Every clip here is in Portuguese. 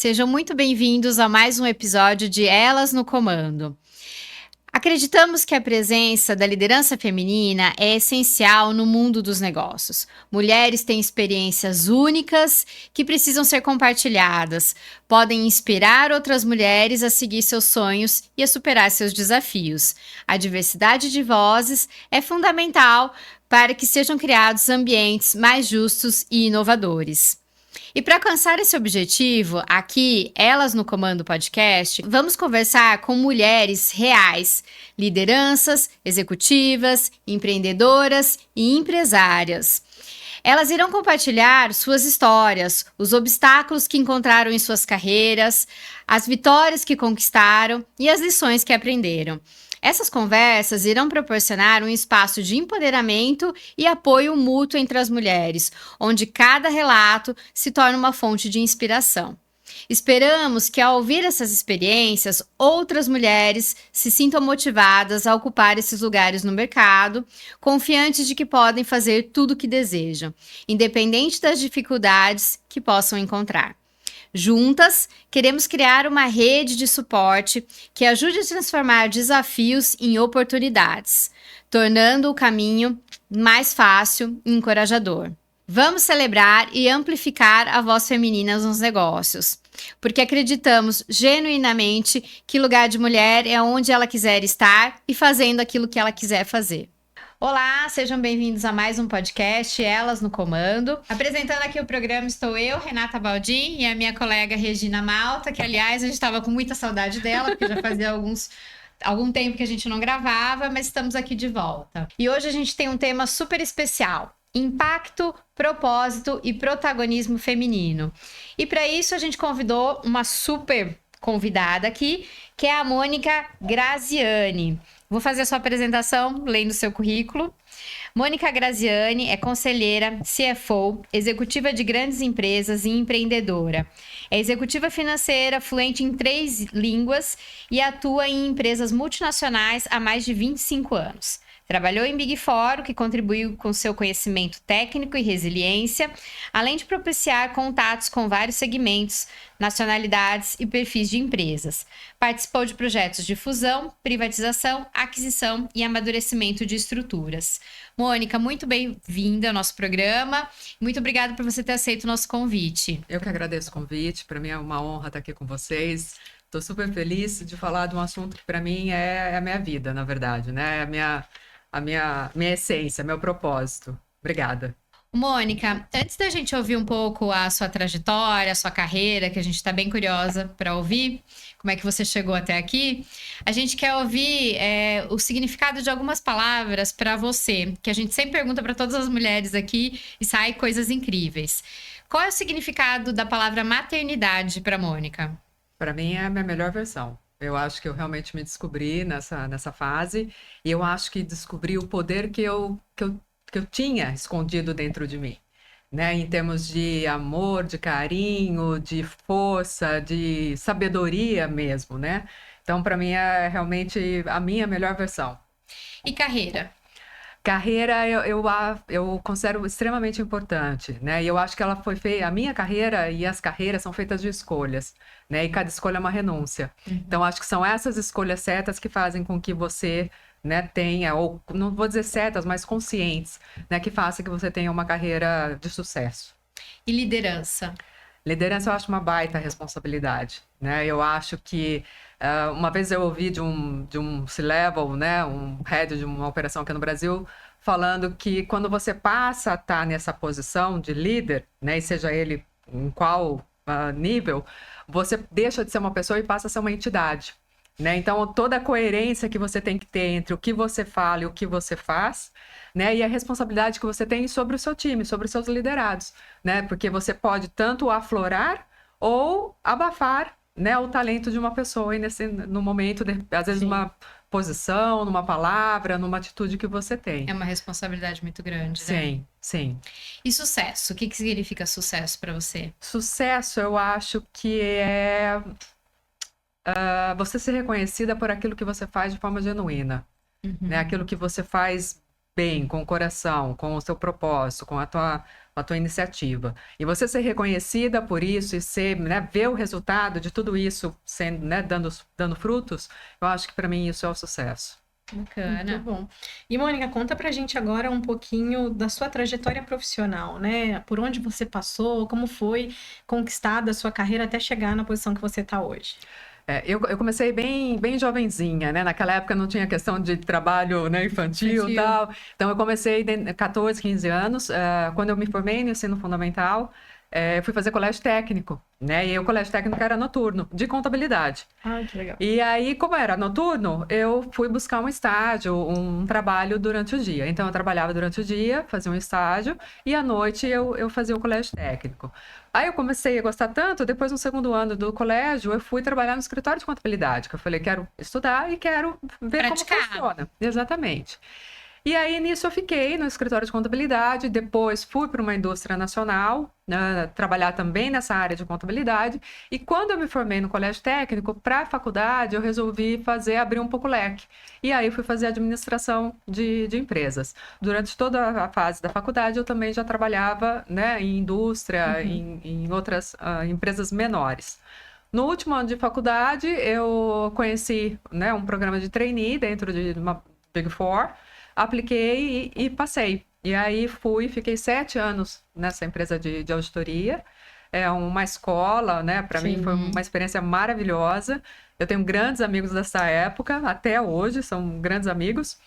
Sejam muito bem-vindos a mais um episódio de Elas no Comando. Acreditamos que a presença da liderança feminina é essencial no mundo dos negócios. Mulheres têm experiências únicas que precisam ser compartilhadas, podem inspirar outras mulheres a seguir seus sonhos e a superar seus desafios. A diversidade de vozes é fundamental para que sejam criados ambientes mais justos e inovadores. E para alcançar esse objetivo, aqui, Elas no Comando Podcast, vamos conversar com mulheres reais, lideranças, executivas, empreendedoras e empresárias. Elas irão compartilhar suas histórias, os obstáculos que encontraram em suas carreiras, as vitórias que conquistaram e as lições que aprenderam. Essas conversas irão proporcionar um espaço de empoderamento e apoio mútuo entre as mulheres, onde cada relato se torna uma fonte de inspiração. Esperamos que, ao ouvir essas experiências, outras mulheres se sintam motivadas a ocupar esses lugares no mercado, confiantes de que podem fazer tudo o que desejam, independente das dificuldades que possam encontrar. Juntas, queremos criar uma rede de suporte que ajude a transformar desafios em oportunidades, tornando o caminho mais fácil e encorajador. Vamos celebrar e amplificar a voz feminina nos negócios, porque acreditamos genuinamente que lugar de mulher é onde ela quiser estar e fazendo aquilo que ela quiser fazer. Olá, sejam bem-vindos a mais um podcast, Elas no Comando. Apresentando aqui o programa estou eu, Renata Baldin, e a minha colega Regina Malta, que aliás a gente estava com muita saudade dela, porque já fazia algum tempo que a gente não gravava, mas estamos aqui de volta. E hoje a gente tem um tema super especial: impacto, propósito e protagonismo feminino. E para isso a gente convidou uma super convidada aqui, que é a Mônica Graziani. Vou fazer a sua apresentação lendo seu currículo. Mônica Graziani é conselheira, CFO, executiva de grandes empresas e empreendedora. É executiva financeira, fluente em 3 línguas e atua em empresas multinacionais há mais de 25 anos. Trabalhou em Big Four, o que contribuiu com seu conhecimento técnico e resiliência, além de propiciar contatos com vários segmentos, nacionalidades e perfis de empresas. Participou de projetos de fusão, privatização, aquisição e amadurecimento de estruturas. Mônica, muito bem-vinda ao nosso programa. Muito obrigada por você ter aceito o nosso convite. Eu que agradeço o convite. Para mim é uma honra estar aqui com vocês. Estou super feliz de falar de um assunto que para mim é a minha vida, na verdade, né? É a minha essência, meu propósito. Obrigada. Mônica, antes da gente ouvir um pouco a sua trajetória, a sua carreira, que a gente está bem curiosa para ouvir, como é que você chegou até aqui, a gente quer ouvir o significado de algumas palavras para você, que a gente sempre pergunta para todas as mulheres aqui e sai coisas incríveis. Qual é o significado da palavra maternidade para Mônica? Para mim é a minha melhor versão. Eu acho que eu realmente me descobri nessa fase e eu acho que descobri o poder que eu tinha escondido dentro de mim, né? Em termos de amor, de carinho, de força, de sabedoria mesmo, né? Então, para mim é realmente a minha melhor versão. E carreira? Carreira eu considero extremamente importante, né? E eu acho que ela foi feita, a minha carreira e as carreiras são feitas de escolhas, né? E cada escolha é uma renúncia. Então, acho que são essas escolhas certas que fazem com que você, né, tenha, ou não vou dizer certas, mas conscientes, né? Que faça que você tenha uma carreira de sucesso. E liderança? Liderança eu acho uma baita responsabilidade, né? Eu acho que uma vez eu ouvi de um C-level, né, um head de uma operação aqui no Brasil, falando que quando você passa a estar nessa posição de líder, né, e seja ele em qual nível, você deixa de ser uma pessoa e passa a ser uma entidade, né? Então, toda a coerência que você tem que ter entre o que você fala e o que você faz, né? E a responsabilidade que você tem sobre o seu time, sobre os seus liderados, né? Porque você pode tanto aflorar ou abafar, né, o talento de uma pessoa no momento, às vezes, numa posição, numa palavra, numa atitude que você tem. É uma responsabilidade muito grande, né? Sim, sim. E sucesso? O que significa sucesso para você? Sucesso, eu acho que é você ser reconhecida por aquilo que você faz de forma genuína. Né? Aquilo que você faz bem, com o coração, com o seu propósito, com a tua iniciativa. E você ser reconhecida por isso e ser, né, ver o resultado de tudo isso sendo, né, dando frutos, eu acho que para mim isso é o sucesso. Bacana. Muito bom. E Mônica, conta pra gente agora um pouquinho da sua trajetória profissional, né? Por onde você passou, como foi conquistada a sua carreira até chegar na posição que você está hoje. Eu comecei bem jovenzinha, né? Naquela época não tinha questão de trabalho, né, infantil e tal. Então, eu comecei de 14, 15 anos. Quando eu me formei no ensino fundamental, eu fui fazer colégio técnico, né? E o colégio técnico era noturno, de contabilidade. Ah, que legal. E aí, como era noturno, eu fui buscar um estágio, um trabalho durante o dia. Então, eu trabalhava durante o dia, fazia um estágio, e à noite eu fazia o colégio técnico. Aí eu comecei a gostar tanto, depois no segundo ano do colégio, eu fui trabalhar no escritório de contabilidade, que eu falei, quero estudar e quero ver Praticar. como funciona. Exatamente. E aí, nisso, eu fiquei no escritório de contabilidade, depois fui para uma indústria nacional, né, trabalhar também nessa área de contabilidade, e quando eu me formei no colégio técnico, para a faculdade, eu resolvi abrir um pouco o leque. E aí, fui fazer administração de empresas. Durante toda a fase da faculdade, eu também já trabalhava, né, em indústria, em outras empresas menores. No último ano de faculdade, eu conheci, né, um programa de trainee dentro de uma Big Four, apliquei e passei. E aí fiquei 7 anos nessa empresa de auditoria. É uma escola, né? Para mim foi uma experiência maravilhosa. Eu tenho grandes amigos dessa época, até hoje, são grandes amigos.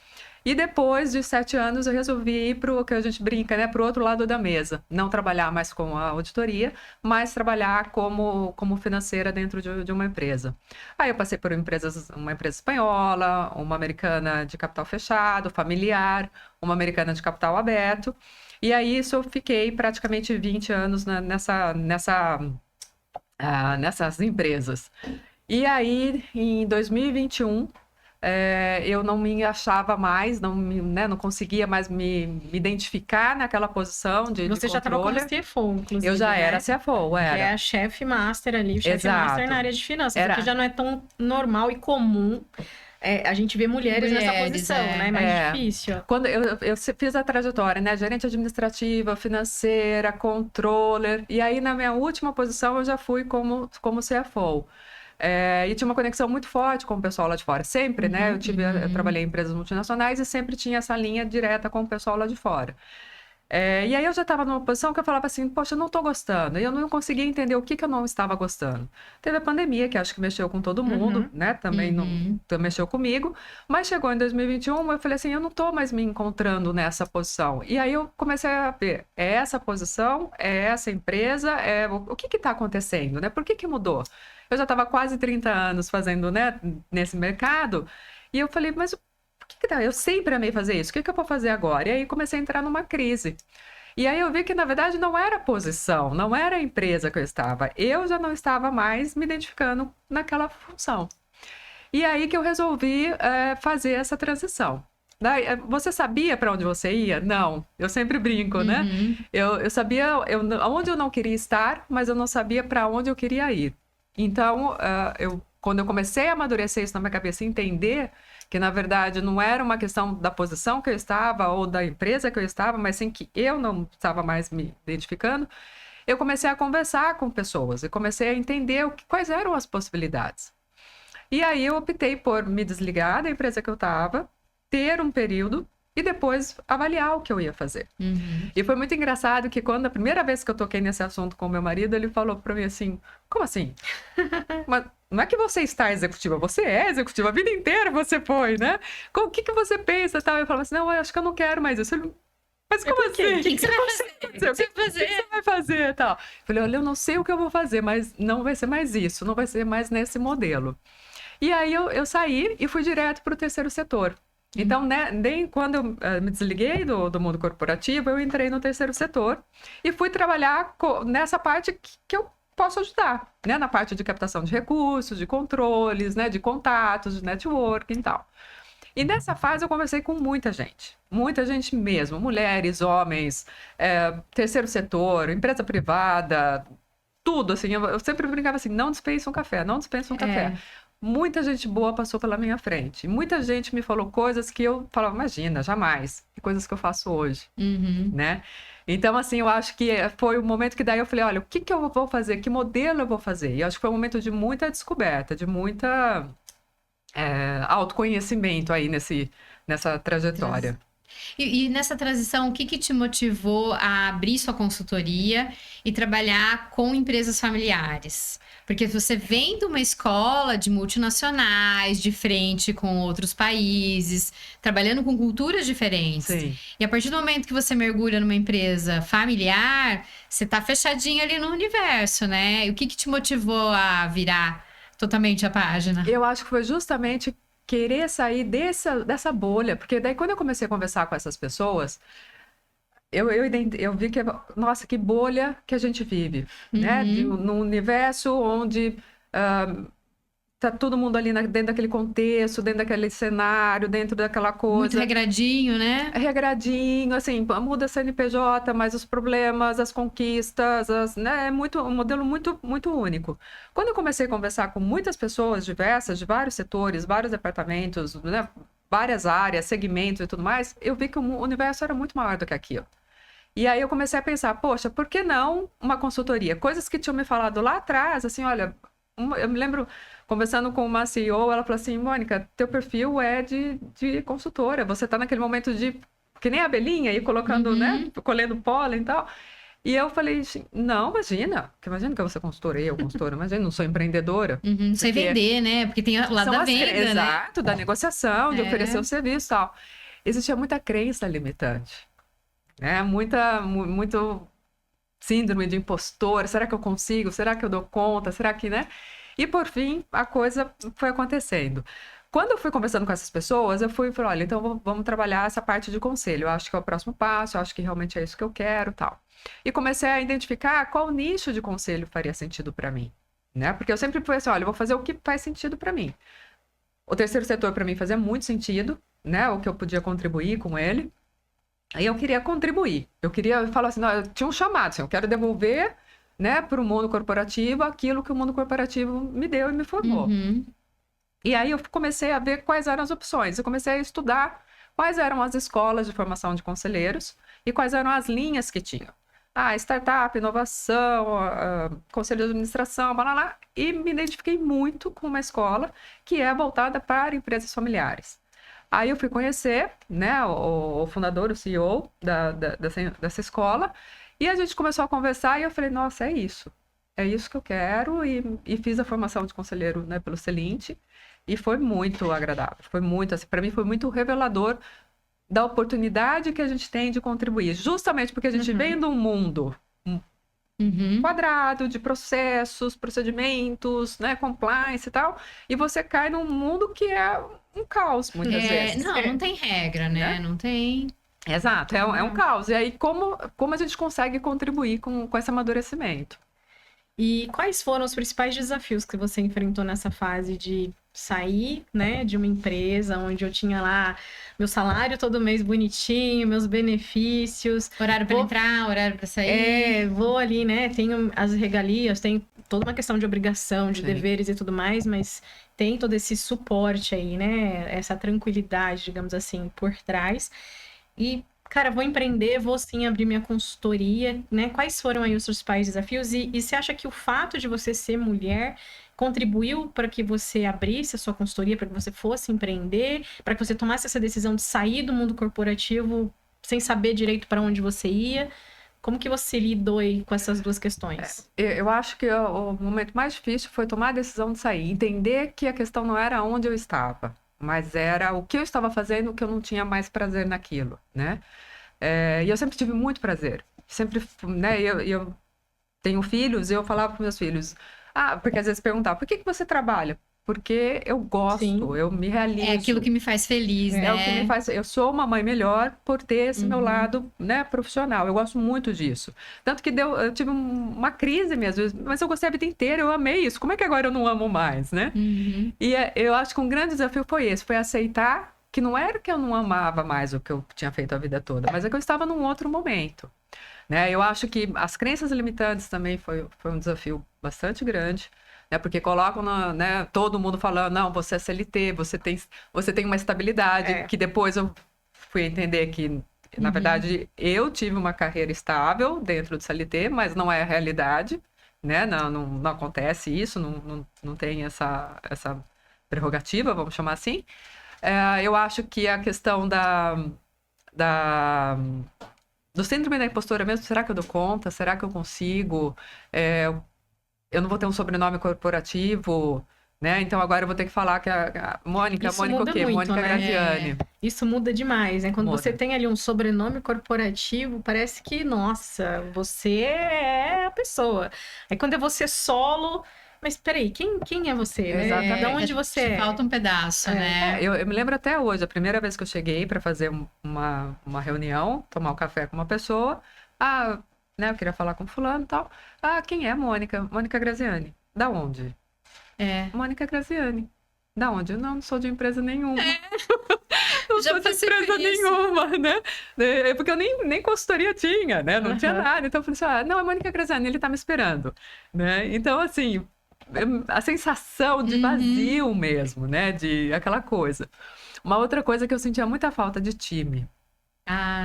E depois de 7 anos, eu resolvi ir para o que a gente brinca, né? Para o outro lado da mesa. Não trabalhar mais com a auditoria, mas trabalhar como financeira dentro de uma empresa. Aí eu passei por uma empresa espanhola, uma americana de capital fechado, familiar, uma americana de capital aberto. E aí isso eu fiquei praticamente 20 anos nessas empresas. E aí, em 2021... eu não me achava mais, não conseguia mais me identificar naquela posição de Você já estava como CFO, inclusive, eu já né? era CFO, era. Que é a chefe master ali, o chefe master na área de finanças. Aqui já não é tão normal e comum a gente ver mulheres nessa posição, né? É mais difícil. Quando eu fiz a trajetória, né? Gerente administrativa, financeira, controller. E aí, na minha última posição, eu já fui como CFO. E tinha uma conexão muito forte com o pessoal lá de fora. Sempre, né? Eu trabalhei em empresas multinacionais e sempre tinha essa linha direta com o pessoal lá de fora. E aí eu já estava numa posição que eu falava assim, poxa, eu não estou gostando. E eu não conseguia entender o que eu não estava gostando. Teve a pandemia, que acho que mexeu com todo mundo, né? Também mexeu comigo. Mas chegou em 2021, eu falei assim, eu não estou mais me encontrando nessa posição. E aí eu comecei a ver, é essa posição, é essa empresa, o que está acontecendo, né? Por que mudou? Eu já estava quase 30 anos fazendo, né, nesse mercado. E eu falei, mas que tá? Eu sempre amei fazer isso. O que eu vou fazer agora? E aí comecei a entrar numa crise. E aí eu vi que, na verdade, não era a posição, não era a empresa que eu estava. Eu já não estava mais me identificando naquela função. E aí que eu resolvi fazer essa transição. Você sabia para onde você ia? Não. Eu sempre brinco, né? Eu sabia onde eu não queria estar, mas eu não sabia para onde eu queria ir. Então, quando eu comecei a amadurecer isso na minha cabeça e entender que, na verdade, não era uma questão da posição que eu estava ou da empresa que eu estava, mas sim que eu não estava mais me identificando, eu comecei a conversar com pessoas e comecei a entender quais eram as possibilidades. E aí eu optei por me desligar da empresa que eu estava, ter um período e depois avaliar o que eu ia fazer. E foi muito engraçado que quando a primeira vez que eu toquei nesse assunto com o meu marido, ele falou para mim assim, como assim? Mas não é que você está executiva, você é executiva, a vida inteira você foi, né? O que você pensa? Tal? Eu falava assim, não, eu acho que eu não quero mais isso. Ele, mas como assim? O que você vai fazer? O que você vai fazer? Tal. Eu falei, olha, eu não sei o que eu vou fazer, mas não vai ser mais isso, não vai ser mais nesse modelo. E aí eu saí e fui direto para o terceiro setor. Então, né, quando eu me desliguei do mundo corporativo, eu entrei no terceiro setor e fui trabalhar nessa parte que eu posso ajudar, né, na parte de captação de recursos, de controles, né, de contatos, de networking e tal. E nessa fase eu conversei com muita gente mesmo, mulheres, homens, terceiro setor, empresa privada, tudo, assim, eu sempre brincava assim, não dispensa um café, não dispensa um café. muita gente boa passou pela minha frente. Muita gente me falou coisas que eu falava, imagina, jamais. E coisas que eu faço hoje, né? Então, assim, eu acho que foi o momento que daí eu falei, olha, o que que eu vou fazer? Que modelo eu vou fazer? E eu acho que foi um momento de muita descoberta, de muita autoconhecimento aí nessa trajetória. E nessa transição, o que que te motivou a abrir sua consultoria e trabalhar com empresas familiares? Porque você vem de uma escola de multinacionais, de frente com outros países, trabalhando com culturas diferentes. Sim. E a partir do momento que você mergulha numa empresa familiar, você tá fechadinho ali no universo, né? E o que que te motivou a virar totalmente a página? Eu acho que foi justamente querer sair dessa bolha, porque daí quando eu comecei a conversar com essas pessoas, eu vi que, nossa, que bolha que a gente vive, né? Num universo onde tá todo mundo ali dentro daquele contexto, dentro daquele cenário, dentro daquela coisa. Muito regradinho, né? Regradinho, assim, muda CNPJ, mas os problemas, as conquistas, né? É um modelo muito, muito único. Quando eu comecei a conversar com muitas pessoas diversas, de vários setores, vários departamentos, né? Várias áreas, segmentos e tudo mais, eu vi que o universo era muito maior do que aquilo. E aí eu comecei a pensar, poxa, por que não uma consultoria? Coisas que tinham me falado lá atrás, assim, olha, eu me lembro conversando com uma CEO, ela falou assim, Mônica, teu perfil é de consultora, você tá naquele momento de, que nem a abelhinha, aí colocando, né, colhendo pólen e tal. E eu falei assim, não, imagina que eu vou ser consultora, imagina, não sou empreendedora. Não sei vender, né? Porque tem o lado da venda, né? Exato, da negociação, de oferecer o serviço e tal. Existia muita crença limitante. Muito síndrome de impostor, será que eu consigo? Será que eu dou conta? Será que, né? E por fim, a coisa foi acontecendo. Quando eu fui conversando com essas pessoas, eu falei, olha, então vamos trabalhar essa parte de conselho. Eu acho que é o próximo passo, eu acho que realmente é isso que eu quero, tal. E comecei a identificar qual nicho de conselho faria sentido para mim, né? Porque eu sempre fui assim, olha, eu vou fazer o que faz sentido para mim. O terceiro setor para mim fazia muito sentido, né? O que eu podia contribuir com ele. Aí eu queria contribuir. Eu queria falar assim, não, eu tinha um chamado, assim, eu quero devolver, né, para o mundo corporativo aquilo que o mundo corporativo me deu e me formou. E aí eu comecei a ver quais eram as opções. Eu comecei a estudar quais eram as escolas de formação de conselheiros e quais eram as linhas que tinham. Startup, inovação, conselho de administração, blá, blá, blá. E me identifiquei muito com uma escola que é voltada para empresas familiares. Aí eu fui conhecer, né, o fundador, o CEO dessa escola, e a gente começou a conversar e eu falei, nossa, é isso que eu quero, e fiz a formação de conselheiro, né, pelo Celint, e foi muito agradável, foi muito, assim, para mim foi muito revelador da oportunidade que a gente tem de contribuir, justamente porque a gente vem de um mundo quadrado de processos, procedimentos, né, compliance e tal, e você cai num mundo que é um caos, muitas vezes. Não tem regra, né? Não tem... Exato, é um caos. E aí, como a gente consegue contribuir com esse amadurecimento? E quais foram os principais desafios que você enfrentou nessa fase de sair, né, de uma empresa onde eu tinha lá meu salário todo mês bonitinho, meus benefícios, horário para entrar, horário para sair. Vou ali, né, tenho as regalias, tem toda uma questão de obrigação, de deveres e tudo mais, mas tem todo esse suporte aí, né, essa tranquilidade, digamos assim, por trás. E cara, vou empreender, vou sim abrir minha consultoria, né? Quais foram aí os principais desafios? E você acha que o fato de você ser mulher contribuiu para que você abrisse a sua consultoria, para que você fosse empreender, para que você tomasse essa decisão de sair do mundo corporativo sem saber direito para onde você ia? Como que você lidou aí com essas duas questões? Eu acho que o momento mais difícil foi tomar a decisão de sair, entender que a questão não era onde eu estava, mas era o que eu estava fazendo, que eu não tinha mais prazer naquilo, né? E eu sempre tive muito prazer. Sempre, né? Eu tenho filhos e eu falava para meus filhos, porque às vezes perguntava, por que você trabalha? Porque eu gosto, Sim. eu me realizo. É aquilo que me faz feliz, né? É o que me faz... Eu sou uma mãe melhor por ter esse meu lado, né, profissional. Eu gosto muito disso. Tanto que eu tive uma crise às vezes, mas eu gostei a vida inteira, eu amei isso. Como é que agora eu não amo mais, né? E eu acho que um grande desafio foi esse, foi aceitar que não era que eu não amava mais o que eu tinha feito a vida toda, mas é que eu estava num outro momento, né? Eu acho que as crenças limitantes também foi um desafio bastante grande, né? Porque colocam, né, todo mundo falando, não, você é CLT, você tem uma estabilidade, que depois eu fui entender que, na verdade, eu tive uma carreira estável dentro do CLT, mas não é a realidade, né? Não acontece isso, não tem essa prerrogativa, vamos chamar assim. Eu acho que a questão do síndrome da impostora mesmo, será que eu dou conta? Será que eu consigo? Eu não vou ter um sobrenome corporativo, né? Então agora eu vou ter que falar que a Mônica, Isso Mônica o muda quê? muito, Mônica né? Graziani. Isso muda demais, né? Quando Muda. você tem ali um sobrenome corporativo, parece que, nossa, você é a pessoa. Aí quando é você solo, mas peraí, quem é você, né? Exatamente. De onde você é? Falta um pedaço, né? Eu me lembro até hoje, a primeira vez que eu cheguei para fazer uma reunião, tomar um café com uma pessoa, né, eu queria falar com fulano e tal. Quem é Mônica? Mônica Graziani. Da onde? Mônica Graziani. Da onde? Eu não sou de empresa nenhuma. Não Já sou de passei por empresa isso. nenhuma, né? Porque eu nem consultoria tinha, né? Não tinha nada. Então eu falei assim, não, é Mônica Graziani, ele tá me esperando, né? Então, assim, a sensação de vazio mesmo, né? De aquela coisa. Uma outra coisa que eu sentia muita falta de time.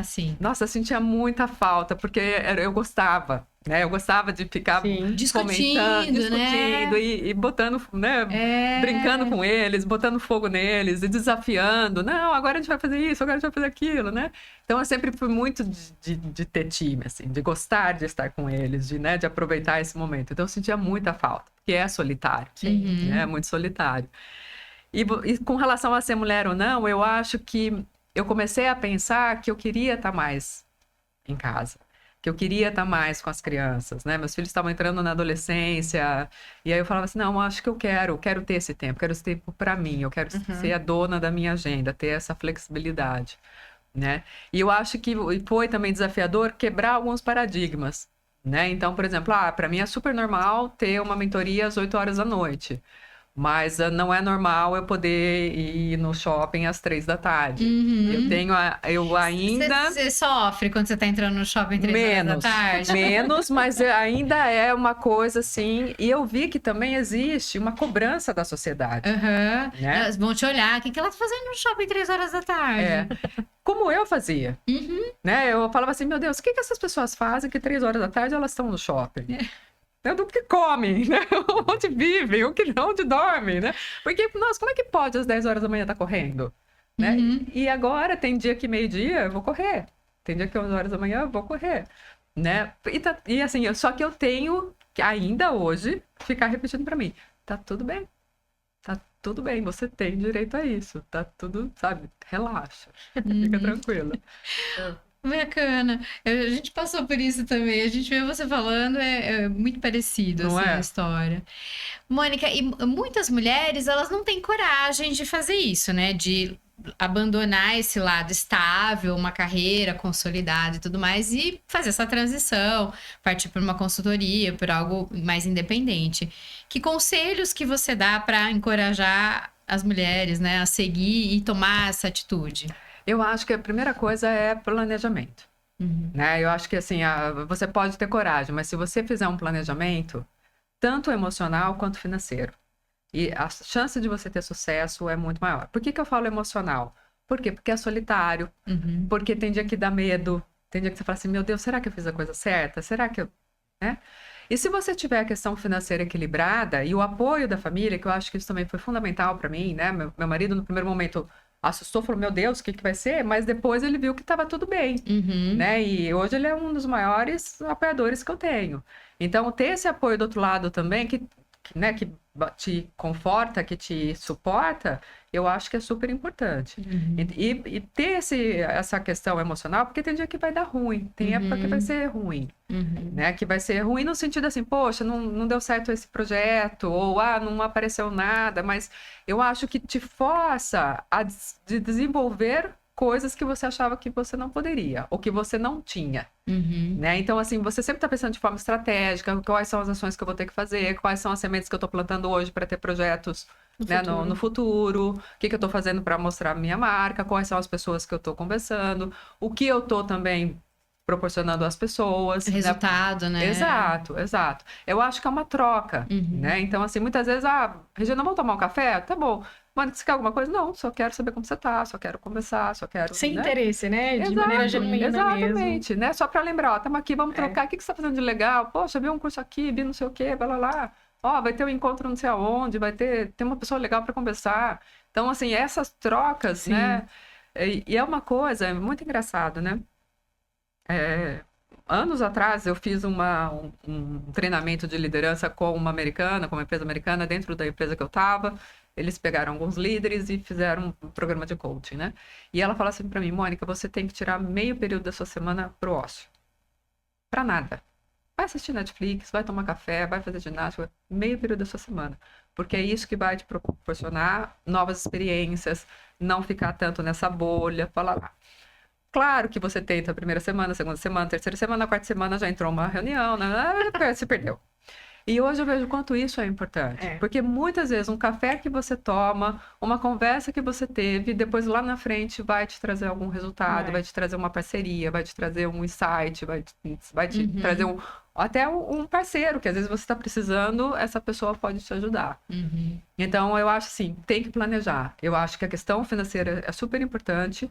Sim. Nossa, eu sentia muita falta, porque eu gostava, né? Eu gostava de ficar Discutindo, discutindo e botando, né? Brincando com eles, botando fogo neles e desafiando. Não, agora a gente vai fazer isso, agora a gente vai fazer aquilo, né? Então eu sempre fui muito de ter time, assim, de gostar de estar com eles, né? De aproveitar esse momento. Então eu sentia muita falta, porque é solitário, né? É muito solitário. E com relação a ser mulher ou não, eu acho que eu comecei a pensar que eu queria estar mais em casa, que eu queria estar mais com as crianças, né? Meus filhos estavam entrando na adolescência, e aí eu falava assim, não, acho que eu quero ter esse tempo, quero esse tempo para mim, eu quero ser a dona da minha agenda, ter essa flexibilidade, né? E eu acho que foi também desafiador quebrar alguns paradigmas, né? Então, por exemplo, para mim é super normal ter uma mentoria às 8 horas da noite. Mas não é normal eu poder ir no shopping às 3 da tarde. Eu ainda... Você sofre quando você tá entrando no shopping 3 horas da tarde? Menos, mas ainda é uma coisa assim... E eu vi que também existe uma cobrança da sociedade. Né? Elas vão te olhar, o que ela tá fazendo no shopping 3 horas da tarde? Como eu fazia. Né? Eu falava assim, meu Deus, o que essas pessoas fazem que 3 horas da tarde elas estão no shopping? Do que comem, né? Onde vivem, onde dormem, né? Porque, nossa, como é que pode às 10 horas da manhã estar correndo? Né? E agora tem dia que meio-dia eu vou correr. Tem dia que 11 horas da manhã eu vou correr. Né? E assim, só que eu tenho que ainda hoje ficar repetindo pra mim. Tá tudo bem. Tá tudo bem, você tem direito a isso. Tá tudo, sabe? Relaxa. Fica tranquila. Bacana. A gente passou por isso também. A gente vê você falando, é muito parecido Não assim, é? a história. Mônica, e muitas mulheres, elas não têm coragem de fazer isso, né? De abandonar esse lado estável, uma carreira consolidada e tudo mais, e fazer essa transição, partir por uma consultoria, por algo mais independente. Que conselhos que você dá para encorajar as mulheres, né, a seguir e tomar essa atitude? Eu acho que a primeira coisa é planejamento. Né? Eu acho que assim, você pode ter coragem, mas se você fizer um planejamento, tanto emocional quanto financeiro, e a chance de você ter sucesso é muito maior. Por que eu falo emocional? Por quê? Porque é solitário, porque tem dia que dá medo, tem dia que você fala assim, meu Deus, será que eu fiz a coisa certa? Será que eu... Né? E se você tiver a questão financeira equilibrada e o apoio da família, que eu acho que isso também foi fundamental para mim, né? Meu marido, no primeiro momento, assustou, falou, meu Deus, o que vai ser? Mas depois ele viu que estava tudo bem, né? E hoje ele é um dos maiores apoiadores que eu tenho. Então, ter esse apoio do outro lado também, que te conforta, que te suporta, eu acho que é super importante. E ter essa questão emocional, porque tem dia que vai dar ruim, tem época que vai ser ruim, né? Que vai ser ruim no sentido assim, poxa, não deu certo esse projeto, ou não apareceu nada, mas eu acho que te força a desenvolver coisas que você achava que você não poderia, ou que você não tinha. Né? Então, assim, você sempre está pensando de forma estratégica, quais são as ações que eu vou ter que fazer, quais são as sementes que eu estou plantando hoje para ter projetos no futuro, o que eu estou fazendo para mostrar a minha marca, quais são as pessoas que eu estou conversando, o que eu estou também proporcionando às pessoas. Resultado, né? Exato. Eu acho que é uma troca, né? Então, assim, muitas vezes, Regina, vamos tomar um café? Tá bom. Mano, você quer alguma coisa? Não, só quero saber como você tá, só quero conversar, só quero... Sem né? interesse, né? De maneira genuína Exatamente, mesmo. né? Só pra lembrar, ó, estamos aqui, vamos trocar, o que você tá fazendo de legal? Poxa, vi um curso aqui, vi não sei o quê, blá, blá, blá. Ó, vai ter um encontro não sei aonde, tem uma pessoa legal para conversar. Então, assim, essas trocas, Sim. né? E é uma coisa muito engraçada, né? Anos atrás, eu fiz um treinamento de liderança com uma empresa americana, dentro da empresa que eu estava. Eles pegaram alguns líderes e fizeram um programa de coaching, né? E ela falou assim para mim, Mônica, você tem que tirar meio período da sua semana pro ócio. Para nada. Vai assistir Netflix, vai tomar café, vai fazer ginástica, meio período da sua semana. Porque é isso que vai te proporcionar novas experiências, não ficar tanto nessa bolha, falar lá. Claro que você tenta a primeira semana, segunda semana, terceira semana, a quarta semana já entrou uma reunião, né? Se perdeu. E hoje eu vejo o quanto isso é importante. Porque muitas vezes um café que você toma, uma conversa que você teve, depois lá na frente vai te trazer algum resultado, vai te trazer uma parceria, vai te trazer um insight, vai te trazer até um parceiro, que às vezes você está precisando, essa pessoa pode te ajudar. Então, eu acho assim, tem que planejar. Eu acho que a questão financeira é super importante.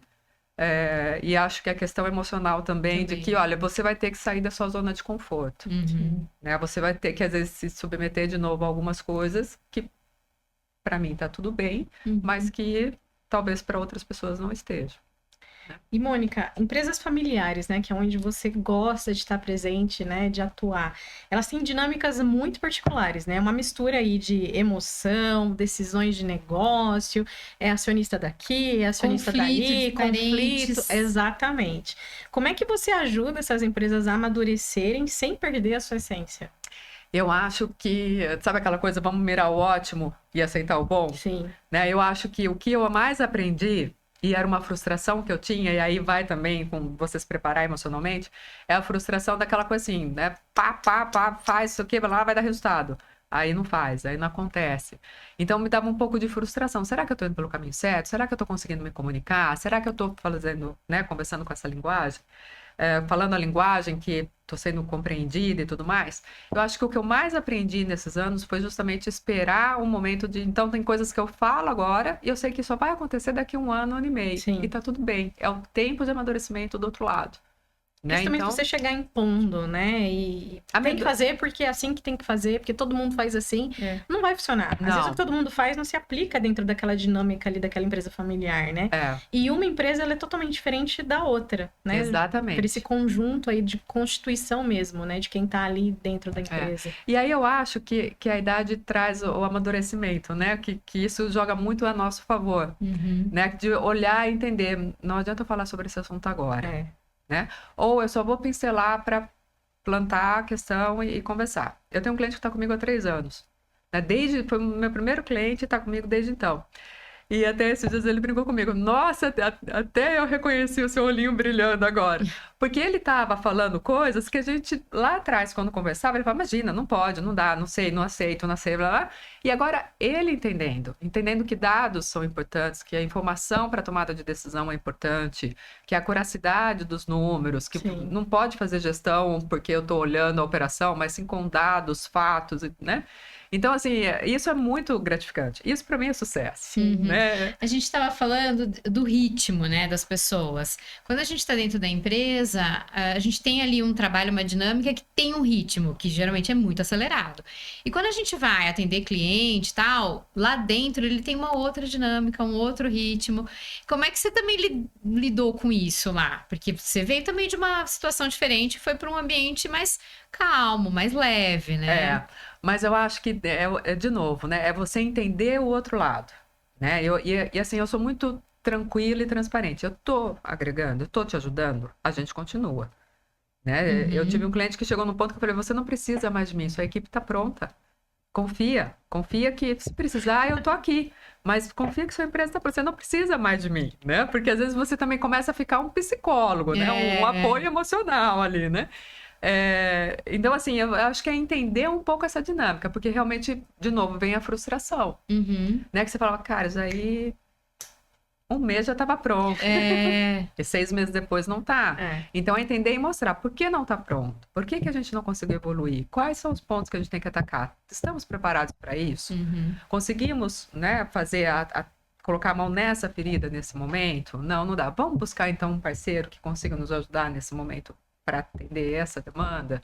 E acho que a questão emocional também, de que, olha, você vai ter que sair da sua zona de conforto. Né? Você vai ter que, às vezes, se submeter de novo a algumas coisas que, para mim, tá tudo bem, mas que talvez para outras pessoas não esteja. E, Mônica, empresas familiares, né, que é onde você gosta de estar presente, né, de atuar, elas têm dinâmicas muito particulares, né, uma mistura aí de emoção, decisões de negócio, é acionista daqui, é acionista dali, conflito, exatamente. Como é que você ajuda essas empresas a amadurecerem sem perder a sua essência? Eu acho que, sabe aquela coisa, vamos mirar o ótimo e aceitar o bom? Sim. Né? Eu acho que o que eu mais aprendi, e era uma frustração que eu tinha, e aí vai também com você se preparar emocionalmente, é a frustração daquela coisa assim, né? Faz isso aqui, vai dar resultado. Aí não faz, aí não acontece. Então me dava um pouco de frustração. Será que eu estou indo pelo caminho certo? Será que eu estou conseguindo me comunicar? Será que eu estou fazendo, né, conversando com essa linguagem? Falando a linguagem que estou sendo compreendida e tudo mais. Eu acho que o que eu mais aprendi nesses anos foi justamente esperar um momento de... Então, tem coisas que eu falo agora e eu sei que só vai acontecer daqui a 1 ano e meio. Sim. E tá tudo bem. É o tempo de amadurecimento do outro lado. Né? Principalmente então, você chegar impondo, né? E tem que fazer porque é assim que tem que fazer, porque todo mundo faz assim. Não vai funcionar. Às vezes o que todo mundo faz não se aplica dentro daquela dinâmica ali daquela empresa familiar, né? E uma empresa, ela é totalmente diferente da outra, né? Exatamente. Por esse conjunto aí de constituição mesmo, né? De quem tá ali dentro da empresa. E aí eu acho que a idade traz o amadurecimento, né? Que isso joga muito a nosso favor, né? De olhar e entender. Não adianta eu falar sobre esse assunto agora. Né? Ou eu só vou pincelar para plantar a questão e conversar. Eu tenho um cliente que está comigo há 3 anos. Né? Foi o meu primeiro cliente e está comigo desde então. E até esses dias ele brincou comigo. Nossa, até eu reconheci o seu olhinho brilhando agora. Porque ele estava falando coisas que a gente, lá atrás, quando conversava, ele falava, imagina, não pode, não dá, não sei, não aceito, não sei, blá, blá. E agora ele entendendo que dados são importantes, que a informação para tomada de decisão é importante, que a acuracidade dos números, que não pode fazer gestão porque eu estou olhando a operação, mas sim com dados, fatos, né? Então, assim, isso é muito gratificante. Isso, para mim, é sucesso. Né? A gente estava falando do ritmo, né, das pessoas. Quando a gente está dentro da empresa, a gente tem ali um trabalho, uma dinâmica que tem um ritmo, que geralmente é muito acelerado. E quando a gente vai atender cliente e tal, lá dentro ele tem uma outra dinâmica, um outro ritmo. Como é que você também lidou com isso lá? Porque você veio também de uma situação diferente, foi para um ambiente mais calmo, mais leve, né? Mas eu acho que, de novo, né? É você entender o outro lado, né? E assim, eu sou muito tranquila e transparente. Eu tô agregando, eu tô te ajudando, a gente continua, né? Eu tive um cliente que chegou no ponto que eu falei, você não precisa mais de mim, sua equipe tá pronta. Confia que se precisar eu tô aqui. Mas confia que sua empresa tá pronta, você não precisa mais de mim, né? Porque às vezes você também começa a ficar um psicólogo, né? Um apoio emocional ali, né? Então, assim, eu acho que é entender um pouco essa dinâmica, porque realmente, de novo, vem a frustração, né? Que você fala, cara, isso aí um mês já estava pronto. E 6 meses depois não está. Então, é entender e mostrar por que não está pronto. Por que a gente não conseguiu evoluir? Quais são os pontos que a gente tem que atacar? Estamos preparados para isso? Conseguimos, né, fazer colocar a mão nessa ferida nesse momento? Não dá. Vamos buscar, então, um parceiro que consiga nos ajudar nesse momento para atender essa demanda?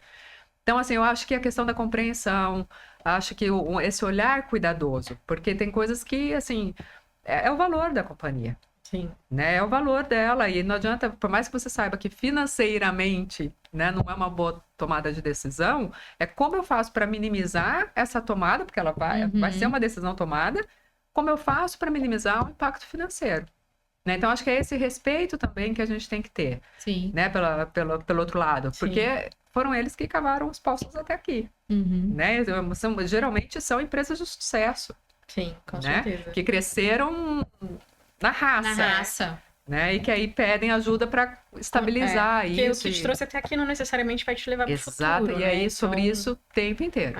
Então, assim, eu acho que a questão da compreensão, acho que esse olhar cuidadoso, porque tem coisas que, assim, é o valor da companhia. Sim. Né? É o valor dela, e não adianta, por mais que você saiba que financeiramente, né, não é uma boa tomada de decisão, é como eu faço para minimizar essa tomada, porque ela vai ser uma decisão tomada, como eu faço para minimizar o impacto financeiro. Né? Então, acho que é esse respeito também que a gente tem que ter. Sim. Né? Pelo outro lado. Sim. Porque foram eles que cavaram os poços até aqui. Né? Geralmente são empresas de sucesso. Sim, com né? certeza. Que cresceram na raça. Né? E que aí pedem ajuda para estabilizar isso. Porque o que te trouxe até aqui não necessariamente vai te levar para o futuro. Exato, e aí sobre isso o tempo inteiro.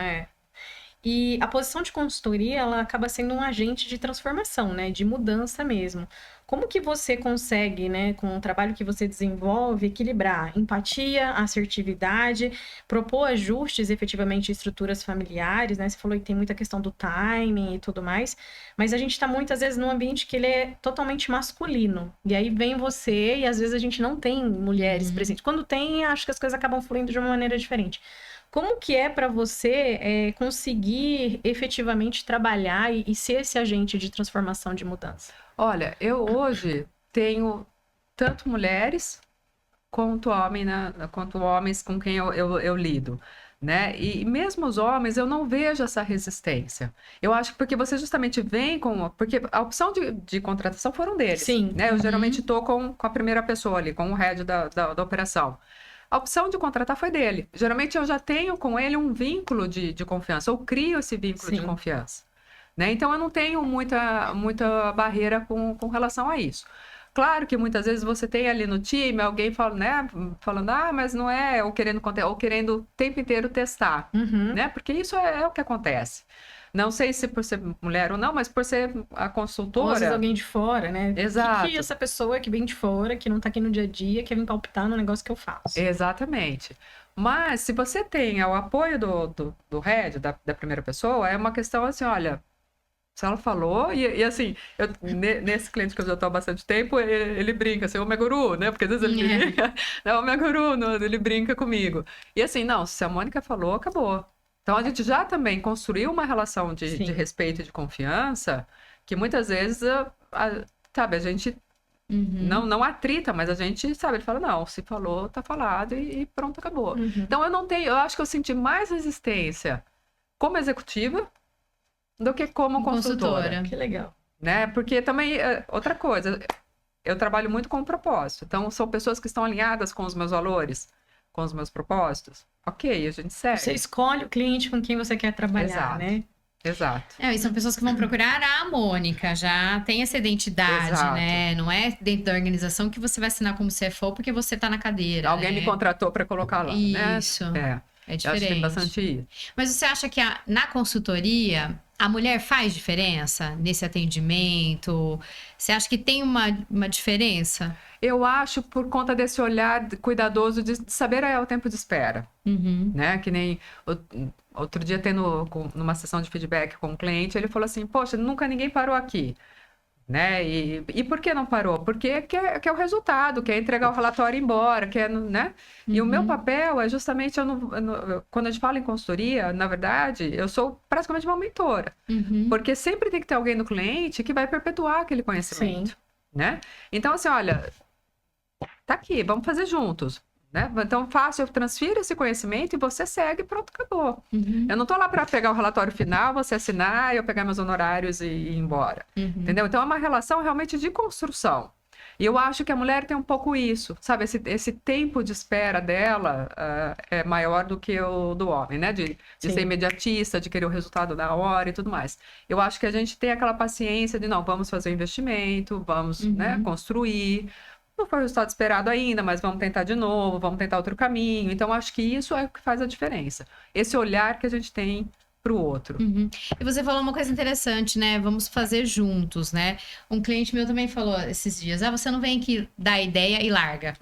E a posição de consultoria, ela acaba sendo um agente de transformação, né? De mudança mesmo. Como que você consegue, né, com o trabalho que você desenvolve, equilibrar empatia, assertividade, propor ajustes efetivamente em estruturas familiares, né? Você falou que tem muita questão do timing e tudo mais, mas a gente está muitas vezes num ambiente que ele é totalmente masculino. E aí vem você e às vezes a gente não tem mulheres presentes. Quando tem, acho que as coisas acabam fluindo de uma maneira diferente. Como que é para você conseguir efetivamente trabalhar e ser esse agente de transformação, de mudança? Olha, eu hoje tenho tanto mulheres quanto homens com quem eu lido. Né? E mesmo os homens, eu não vejo essa resistência. Eu acho que porque você justamente vem com... Porque a opção de contratação foram deles. Sim. Né? Eu geralmente estou com a primeira pessoa ali, com o head da operação. A opção de contratar foi dele. Geralmente eu já tenho com ele um vínculo de confiança, ou crio esse vínculo de confiança. Né? Então eu não tenho muita barreira com relação a isso. Claro que muitas vezes você tem ali no time alguém falando, mas não é, ou querendo o tempo inteiro testar. Né? Porque isso é o que acontece. Não sei se por ser mulher ou não, mas por ser a consultora... Ou às vezes alguém de fora, né? Exato. O que essa pessoa que vem de fora, que não tá aqui no dia a dia, quer vir palpitar no negócio que eu faço. Exatamente. Mas se você tem o apoio do head, da primeira pessoa, é uma questão assim, olha... Se ela falou, e assim, nesse cliente que eu já estou há bastante tempo, ele brinca, assim, ô meu guru, né? Porque às vezes ele brinca, ô meu guru, ele brinca comigo. E assim, não, se a Mônica falou, acabou. Então a gente já também construiu uma relação de respeito e de confiança, que muitas vezes, sabe, a gente não atrita, mas a gente, sabe, ele fala, não, se falou, tá falado e pronto, acabou. Então eu acho que eu senti mais resistência como executiva, do que como consultora. Que legal. Né? Porque também, outra coisa, eu trabalho muito com propósito. Então, são pessoas que estão alinhadas com os meus valores, com os meus propósitos. Ok, a gente segue. Você escolhe o cliente com quem você quer trabalhar, né? Exato. E são pessoas que vão procurar a Mônica, já tem essa identidade, né? Não é dentro da organização que você vai assinar como CFO porque você tá na cadeira. Alguém me contratou para colocar lá. Isso. Né? É diferente. Eu acho que tem bastante isso. Mas você acha que na consultoria a mulher faz diferença nesse atendimento? Você acha que tem uma diferença? Eu acho por conta desse olhar cuidadoso de saber o tempo de espera. Né? Que nem outro dia numa sessão de feedback com um cliente, ele falou assim, poxa, nunca ninguém parou aqui. Né? E por que não parou? Porque quer o resultado, quer entregar o relatório e ir embora, né? E o meu papel é justamente, quando a gente fala em consultoria, na verdade, eu sou praticamente uma mentora. Porque sempre tem que ter alguém no cliente que vai perpetuar aquele conhecimento. Né? Então, assim, olha, tá aqui, vamos fazer juntos. Né? Então, eu transfiro esse conhecimento e você segue, pronto, acabou. Eu não estou lá para pegar o relatório final, você assinar, eu pegar meus honorários e ir embora. Entendeu? Então, é uma relação realmente de construção. E eu acho que a mulher tem um pouco isso, sabe? Esse tempo de espera dela é maior do que o do homem, né? De ser imediatista, de querer o resultado da hora e tudo mais. Eu acho que a gente tem aquela paciência de, não, vamos fazer o investimento, vamos né, construir... Não foi o resultado esperado ainda, mas vamos tentar de novo, vamos tentar outro caminho. Então, acho que isso é o que faz a diferença. Esse olhar que a gente tem pro outro. Uhum. E você falou uma coisa interessante, né? Vamos fazer juntos, né? Um cliente meu também falou esses dias: você não vem aqui dar ideia e larga.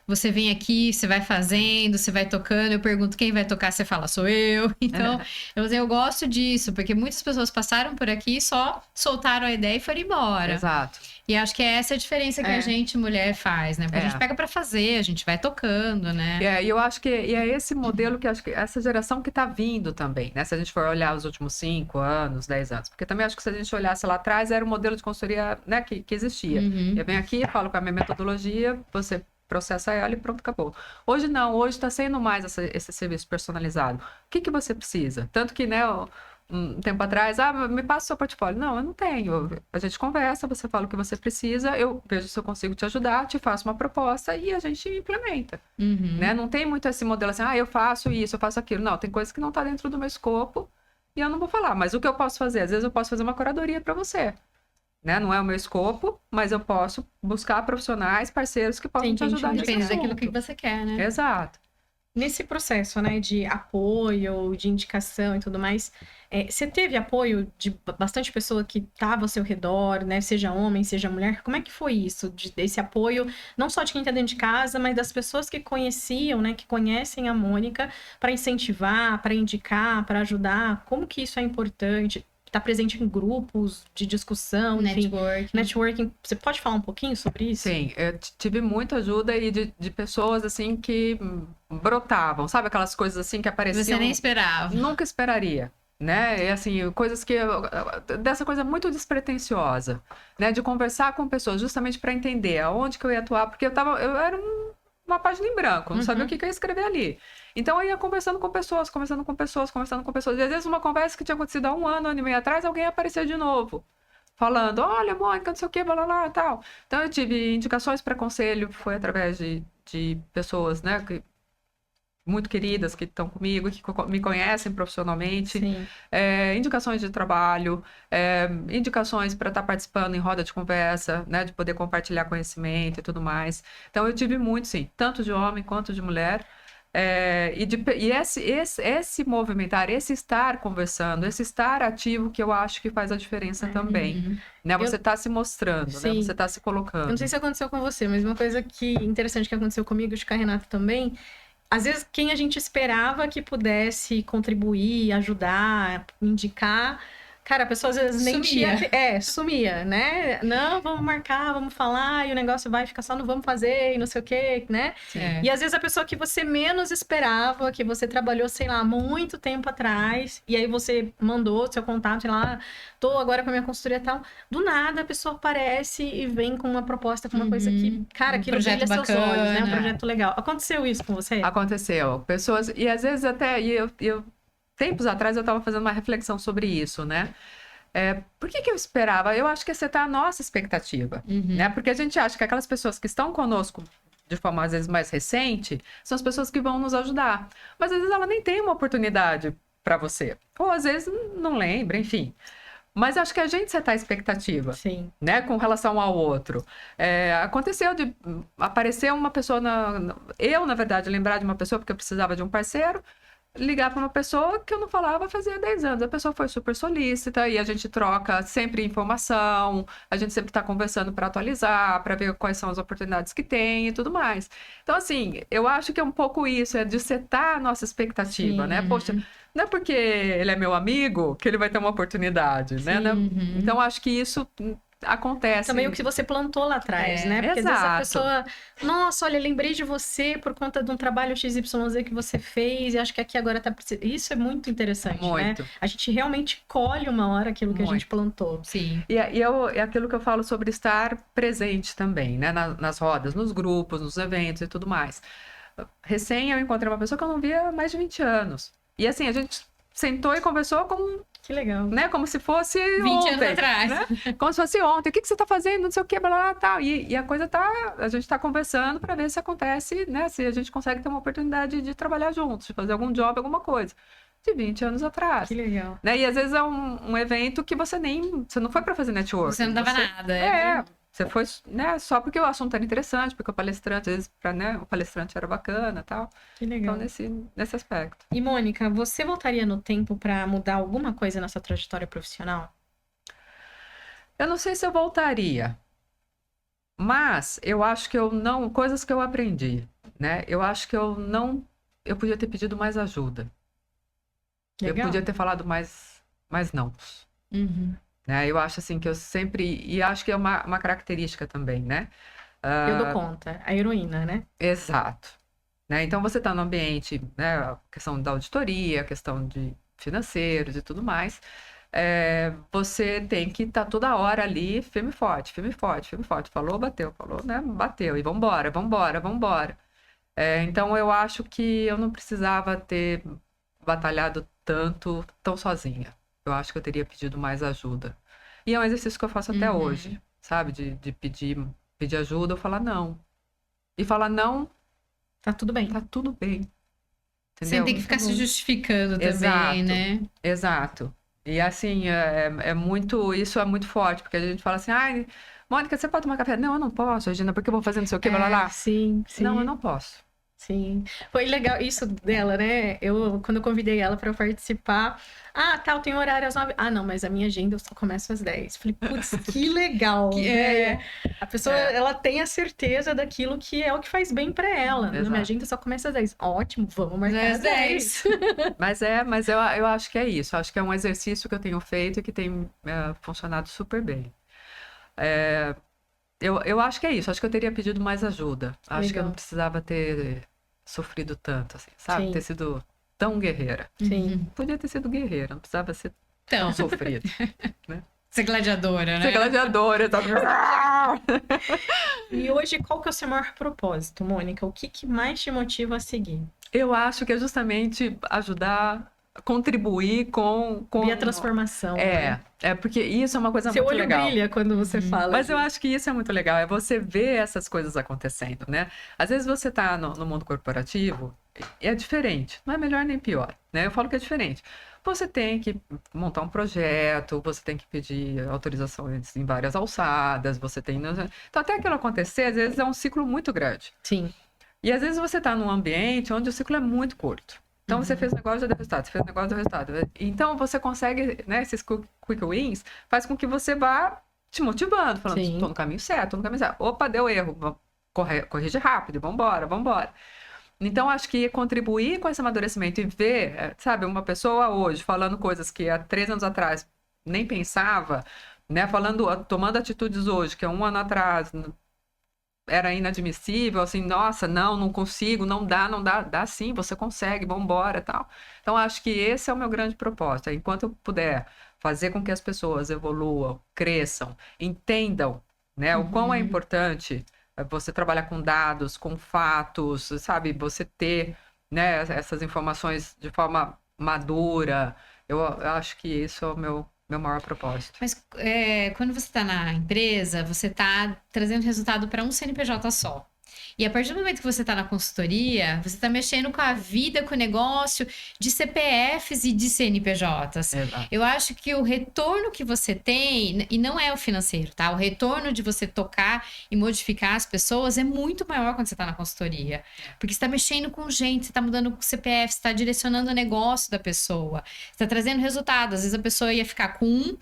Você vem aqui, você vai fazendo, você vai tocando. Eu pergunto quem vai tocar, você fala, sou eu. Então, eu gosto disso, porque muitas pessoas passaram por aqui e só soltaram a ideia e foram embora. Exato. E acho que é essa a diferença que a gente, mulher, faz, né? Porque a gente pega pra fazer, a gente vai tocando, né? E eu acho que é esse modelo que acho que essa geração que tá vindo também, né? Se a gente for olhar os últimos 5 anos, 10 anos. Porque também acho que se a gente olhasse lá atrás, era um modelo de consultoria, né, que existia. Eu venho aqui, falo com a minha metodologia, você processa ela e pronto, acabou. Hoje não, hoje está sendo mais esse serviço personalizado. O que você precisa? Tanto que, né, um tempo atrás, me passa o seu portfólio. Não, eu não tenho. A gente conversa, você fala o que você precisa, eu vejo se eu consigo te ajudar, te faço uma proposta e a gente implementa. Né? Não tem muito esse modelo assim, eu faço isso, eu faço aquilo. Não, tem coisas que não tá dentro do meu escopo e eu não vou falar. Mas o que eu posso fazer? Às vezes eu posso fazer uma curadoria para você. Né? Não é o meu escopo, mas eu posso buscar profissionais, parceiros que possam te ajudar nesse depende assunto. daquilo que você quer, né? Exato. Nesse processo, né, de apoio, de indicação e tudo mais, você teve apoio de bastante pessoa que estava ao seu redor, né, seja homem, seja mulher? Como é que foi isso, desse apoio, não só de quem está dentro de casa, mas das pessoas que conheciam, né, que conhecem a Mônica, para incentivar, para indicar, para ajudar? Como que isso é importante? Tá presente em grupos de discussão, enfim, networking. Você pode falar um pouquinho sobre isso? Sim, eu tive muita ajuda e de pessoas assim que brotavam, sabe aquelas coisas assim que apareciam. Você nem esperava. Nunca esperaria, né? E assim, coisas que dessa coisa muito despretensiosa, né? De conversar com pessoas justamente para entender aonde que eu ia atuar, porque eu era uma página em branco, não sabia o que eu ia escrever ali. Então eu ia conversando com pessoas. E às vezes uma conversa que tinha acontecido há um ano e meio atrás, alguém apareceu de novo, falando, olha, Mônica, não sei o que, blá, blá, blá, tal. Então eu tive indicações para conselho, foi através de pessoas, né, muito queridas que estão comigo, que me conhecem profissionalmente. Indicações de trabalho, indicações para estar participando em roda de conversa, né, de poder compartilhar conhecimento e tudo mais. Então eu tive muito, sim, tanto de homem quanto de mulher. Esse movimentar, esse estar conversando, esse estar ativo, que eu acho que faz a diferença também. Né? Você está se mostrando, né? Você está se colocando. Eu não sei se aconteceu com você, mas uma coisa interessante que aconteceu comigo, acho que a Renata também, às vezes quem a gente esperava que pudesse contribuir, ajudar, indicar, cara, a pessoa às vezes nem tinha... sumia, né? Não, vamos marcar, vamos falar, e o negócio vai ficar só no vamos fazer, e não sei o quê, né? E às vezes a pessoa que você menos esperava, que você trabalhou, sei lá, muito tempo atrás, e aí você mandou seu contato, sei lá, tô agora com a minha consultoria e tal, do nada a pessoa aparece e vem com uma proposta, com uma coisa que, cara, aquilo brilha seus olhos, né? Um projeto legal. Aconteceu isso com você? Aconteceu. Pessoas, e às vezes até, tempos atrás eu estava fazendo uma reflexão sobre isso, né? Por que eu esperava? Eu acho que essa tá a nossa expectativa, né? Porque a gente acha que aquelas pessoas que estão conosco de forma, às vezes, mais recente, são as pessoas que vão nos ajudar. Mas, às vezes, ela nem tem uma oportunidade para você. Ou, às vezes, não lembra, enfim. Mas acho que a gente seta a expectativa, né? Com relação ao outro. Aconteceu de aparecer uma pessoa, eu, na verdade, lembrar de uma pessoa porque eu precisava de um parceiro, ligar para uma pessoa que eu não falava fazia 10 anos. A pessoa foi super solícita e a gente troca sempre informação, a gente sempre está conversando para atualizar, para ver quais são as oportunidades que tem e tudo mais. Então, assim, eu acho que é um pouco isso, de setar a nossa expectativa, né? Poxa, não é porque ele é meu amigo que ele vai ter uma oportunidade, né? Então, acho que isso acontece. Também o que você plantou lá atrás, né? Porque exato. Às vezes a pessoa, nossa, olha, lembrei de você por conta de um trabalho XYZ que você fez e acho que aqui agora tá precisando. Isso é muito interessante, né? A gente realmente colhe uma hora aquilo que a gente plantou. E é aquilo que eu falo sobre estar presente também, né? Nas rodas, nos grupos, nos eventos e tudo mais. Recém eu encontrei uma pessoa que eu não via há mais de 20 anos. E assim, a gente sentou e conversou como... Que legal. Né? Como se fosse 20 ontem. anos atrás. Né? Como se fosse ontem. O que você está fazendo? Não sei o que, blá, blá, tal. E a coisa tá... A gente está conversando para ver se acontece, né? Se a gente consegue ter uma oportunidade de trabalhar juntos, de fazer algum job, alguma coisa. De 20 anos atrás. Que legal. Né? E às vezes é um evento que você não foi para fazer network. Você não dava nada. Você foi, né, só porque o assunto era interessante, porque o palestrante, às vezes, né, o palestrante era bacana e tal. Que legal. Então, nesse aspecto. E, Mônica, você voltaria no tempo para mudar alguma coisa na sua trajetória profissional? Eu não sei se eu voltaria, mas eu acho que eu não... Coisas que eu aprendi, né? Eu acho que eu não... Eu podia ter pedido mais ajuda. Legal. Eu podia ter falado mais não. Uhum. Né? Eu acho assim que eu sempre... E acho que é uma característica também, né? Eu dou conta. A heroína, né? Exato. Né? Então, você está no ambiente, né? A questão da auditoria, a questão de financeiros e tudo mais. Você tem que estar toda hora ali, firme e forte, firme e forte, firme e forte. Falou, né? Bateu. E vambora, vambora, vambora. Então, eu acho que eu não precisava ter batalhado tanto, tão sozinha. Eu acho que eu teria pedido mais ajuda. E é um exercício que eu faço até hoje, sabe? De pedir ajuda ou falar não. E falar não, Tá tudo bem. tá tudo bem. Sem Entendeu? ter que ficar se justificando Exato. também, né? Exato. E assim, isso é muito forte, porque a gente fala assim, ai, Mônica, você pode tomar café? Não, eu não posso, Regina, porque eu vou fazer não sei o que, blá, lá. Sim, sim. Não, eu não posso. Sim. Foi legal isso dela, né? Quando eu convidei ela para participar, eu tenho horário às 9. Ah, não, mas a minha agenda eu só começo às 10. Falei, putz, que legal, né? A pessoa, ela tem a certeza daquilo que é o que faz bem para ela. Na minha agenda só começa às 10. Ótimo, vamos marcar às 10. Mas eu acho que é isso. Acho que é um exercício que eu tenho feito e que tem funcionado super bem. Eu acho que é isso. Acho que eu teria pedido mais ajuda. Acho que eu não precisava ter sofrido tanto, assim, sabe? Sim. Ter sido tão guerreira. Sim. Podia ter sido guerreira, não precisava ser tão sofrida. Né? Ser gladiadora, né? Ser gladiadora, tá? E hoje, qual que é o seu maior propósito, Mônica? O que mais te motiva a seguir? Eu acho que é justamente ajudar, contribuir com... E a transformação, né? Porque isso é uma coisa Seu muito olho legal. brilha quando você fala. Mas eu acho que isso é muito legal, é você ver essas coisas acontecendo, né? Às vezes você tá no mundo corporativo e é diferente, não é melhor nem pior, né? Eu falo que é diferente. Você tem que montar um projeto, você tem que pedir autorizações em várias alçadas, você tem... Então, até aquilo acontecer, às vezes é um ciclo muito grande. Sim. E às vezes você tá num ambiente onde o ciclo é muito curto. Então, você fez negócio, já deu resultado. Você fez negócio, deu resultado. Então, você consegue, né? Esses quick wins faz com que você vá te motivando, falando, estou no caminho certo, tô no caminho certo. Opa, deu erro. Corrige rápido, vambora, vambora. Então, acho que contribuir com esse amadurecimento e ver, sabe, uma pessoa hoje falando coisas que há 3 anos atrás nem pensava, né? Tomando atitudes hoje, que há 1 ano atrás era inadmissível, assim, nossa, não consigo, não dá, dá sim, você consegue, vambora, tal. Então, acho que esse é o meu grande propósito, enquanto eu puder fazer com que as pessoas evoluam, cresçam, entendam, né, o quão é importante você trabalhar com dados, com fatos, sabe, você ter, né, essas informações de forma madura, eu acho que isso é o meu maior propósito. Mas quando você está na empresa, você está trazendo resultado para um CNPJ só. E a partir do momento que você está na consultoria, você está mexendo com a vida, com o negócio de CPFs e de CNPJs. Exato. Eu acho que o retorno que você tem, e não é o financeiro, tá? O retorno de você tocar e modificar as pessoas é muito maior quando você está na consultoria. Porque você está mexendo com gente, você está mudando com o CPF, você está direcionando o negócio da pessoa, você está trazendo resultado. Às vezes a pessoa ia ficar com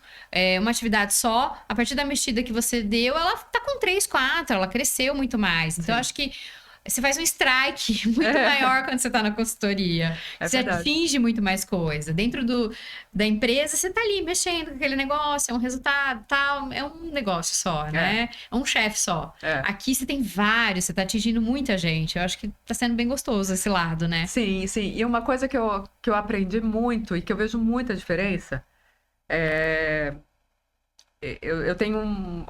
uma atividade só, a partir da mexida que você deu, ela está com 3, 4, ela cresceu muito mais. Então, eu acho que você faz um strike muito maior quando você está na consultoria. Você atinge muito mais coisa. Dentro da empresa, você está ali mexendo com aquele negócio, é um resultado, tal. É um negócio só, né? É um chefe só. Aqui você tem vários, você está atingindo muita gente. Eu acho que está sendo bem gostoso esse lado, né? Sim, sim. E uma coisa que eu aprendi muito e que eu vejo muita diferença eu tenho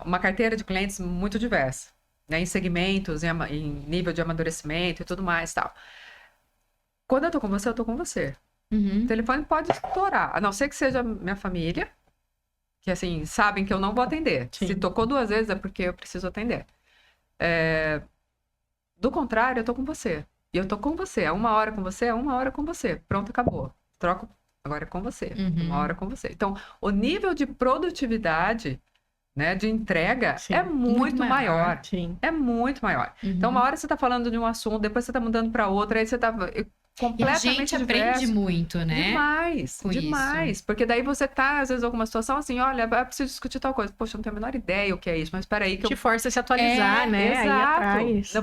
uma carteira de clientes muito diversa. Né, em segmentos, em nível de amadurecimento e tudo mais, tal. Quando eu tô com você, eu tô com você. O telefone pode estourar, a não ser que seja minha família, que assim, sabem que eu não vou atender. Sim. Se tocou 2 vezes é porque eu preciso atender. Do contrário, eu tô com você. E eu tô com você. É 1 hora com você, é 1 hora com você. Pronto, acabou. Troco, agora é com você. 1 hora com você. Então, o nível de produtividade né, de entrega Sim, é muito maior. Sim. É muito maior. Uhum. Então, uma hora você tá falando de um assunto, depois você tá mudando para outra, aí você tá E a completamente gente aprende diverso. muito, né? Demais, com demais. isso. Porque daí você tá, às vezes, em alguma situação assim, olha, eu preciso discutir tal coisa. Poxa, eu não tenho a menor ideia o que é isso, mas espera aí que Te força a se atualizar, né? Aí Exato. atrás.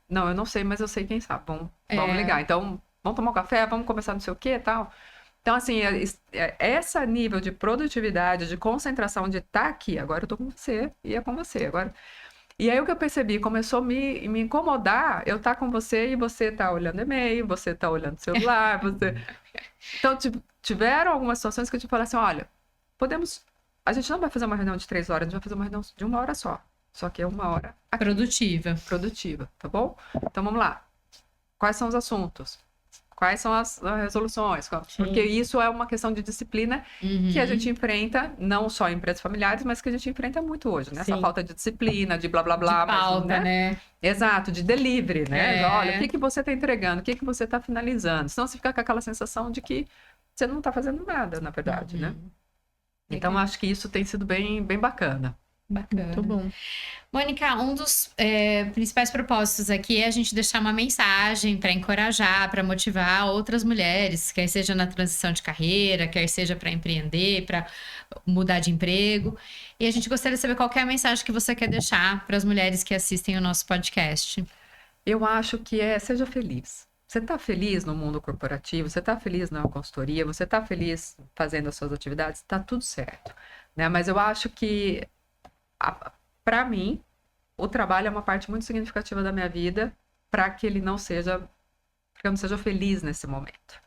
Não, eu não sei, mas eu sei quem sabe. Vamos É. ligar. Então, vamos tomar um café, vamos conversar não sei o que e tal. Então, assim, esse nível de produtividade, de concentração, de estar aqui, agora eu tô com você e é com você. Agora... E aí o que eu percebi, começou a me incomodar eu estar com você e você tá olhando e-mail, você tá olhando celular, você... Então, tiveram algumas situações que eu te falei assim, olha, a gente não vai fazer uma reunião de 3 horas, a gente vai fazer uma reunião de 1 hora só. Só que é 1 hora aqui, produtiva, tá bom? Então, vamos lá. Quais são os assuntos? Quais são as resoluções? Porque isso é uma questão de disciplina que a gente enfrenta, não só em empresas familiares, mas que a gente enfrenta muito hoje, né? Essa falta de disciplina, de blá, blá, blá. De pauta, mas, né? Exato, de delivery, né? Olha, o que você está entregando? O que você está finalizando? Senão você fica com aquela sensação de que você não está fazendo nada, na verdade, né? Então, acho que isso tem sido bem, bem bacana. Bacana. Muito bom. Mônica, um dos principais propósitos aqui é a gente deixar uma mensagem para encorajar, para motivar outras mulheres, quer seja na transição de carreira, quer seja para empreender, para mudar de emprego. E a gente gostaria de saber qual que é a mensagem que você quer deixar para as mulheres que assistem o nosso podcast. Eu acho que seja feliz. Você está feliz no mundo corporativo, você está feliz na consultoria, você está feliz fazendo as suas atividades, está tudo certo, né? Mas eu acho que para mim, o trabalho é uma parte muito significativa da minha vida para que ele não seja, porque eu não seja feliz nesse momento,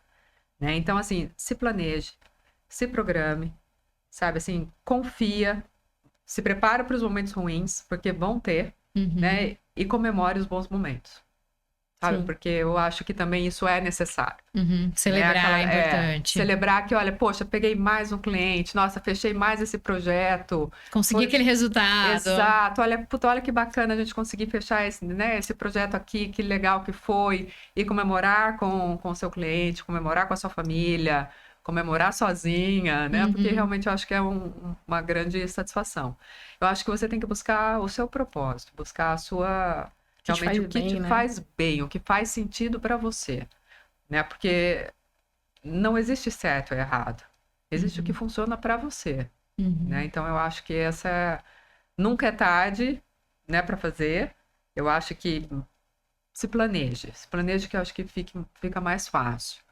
né? Então, assim, se planeje, se programe, sabe? Assim, confia, se prepara para os momentos ruins, porque vão ter, né? E comemore os bons momentos. Sabe? Sim. Porque eu acho que também isso é necessário. Celebrar é importante. Celebrar que, olha, poxa, peguei mais um cliente, nossa, fechei mais esse projeto. Conseguir aquele resultado. Exato, olha, puta, olha que bacana a gente conseguir fechar esse projeto aqui, que legal que foi. E comemorar com o seu cliente, comemorar com a sua família, comemorar sozinha, né? Porque realmente eu acho que é uma grande satisfação. Eu acho que você tem que buscar o seu propósito, buscar a sua... Realmente, o que te faz bem, o que faz sentido para você, né? Porque não existe certo ou errado. Existe o que funciona para você, né? Então, eu acho que essa nunca é tarde, né, para fazer. Eu acho que se planeje que eu acho que fica mais fácil,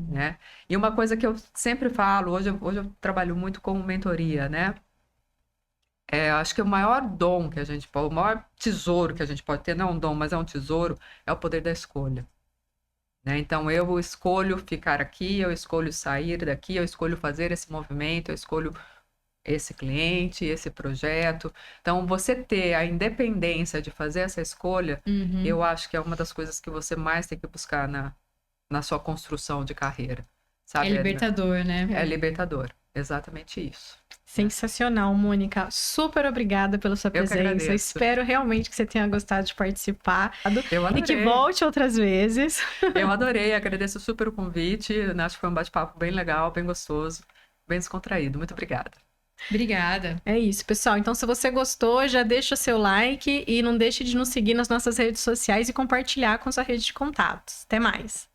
né? E uma coisa que eu sempre falo, hoje eu trabalho muito com mentoria, né? Acho que o maior dom que a gente pode, o maior tesouro que a gente pode ter, não é um dom, mas é um tesouro, é o poder da escolha. Né? Então, eu escolho ficar aqui, eu escolho sair daqui, eu escolho fazer esse movimento, eu escolho esse cliente, esse projeto. Então, você ter a independência de fazer essa escolha, eu acho que é uma das coisas que você mais tem que buscar na sua construção de carreira. Sabe? É libertador, né? É libertador, exatamente isso. Sensacional, Mônica. Super obrigada pela sua presença. Espero realmente que você tenha gostado de participar. Eu adorei. E que volte outras vezes. Eu adorei, agradeço super o convite. Acho que foi um bate-papo bem legal, bem gostoso, bem descontraído. Muito obrigada. Obrigada. É isso, pessoal. Então, se você gostou, já deixa seu like e não deixe de nos seguir nas nossas redes sociais e compartilhar com sua rede de contatos. Até mais.